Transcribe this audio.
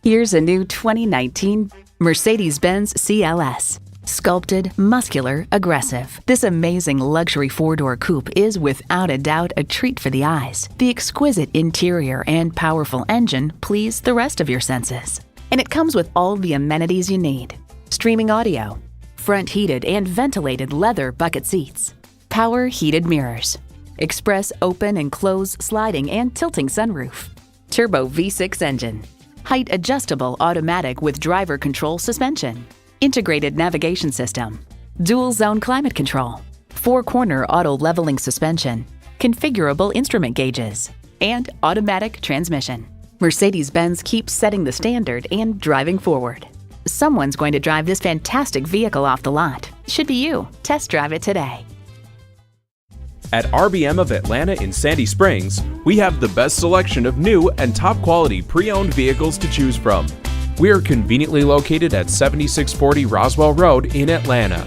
Here's a new 2019 Mercedes-Benz CLS. Sculpted, muscular, aggressive. This amazing luxury four-door coupe is without a doubt a treat for the eyes. The exquisite interior and powerful engine please the rest of your senses. And it comes with all the amenities you need. Streaming audio, front heated and ventilated leather bucket seats, power heated mirrors, express open and close sliding and tilting sunroof, turbo V6 engine, height adjustable automatic with driver control suspension, integrated navigation system, dual zone climate control, four-corner auto leveling suspension, configurable instrument gauges, and automatic transmission. Mercedes-Benz keeps setting the standard and driving forward. Someone's going to drive this fantastic vehicle off the lot. Should be you. Test drive it today. At RBM of Atlanta in Sandy Springs, we have the best selection of new and top-quality pre-owned vehicles to choose from. We are conveniently located at 7640 Roswell Road in Atlanta.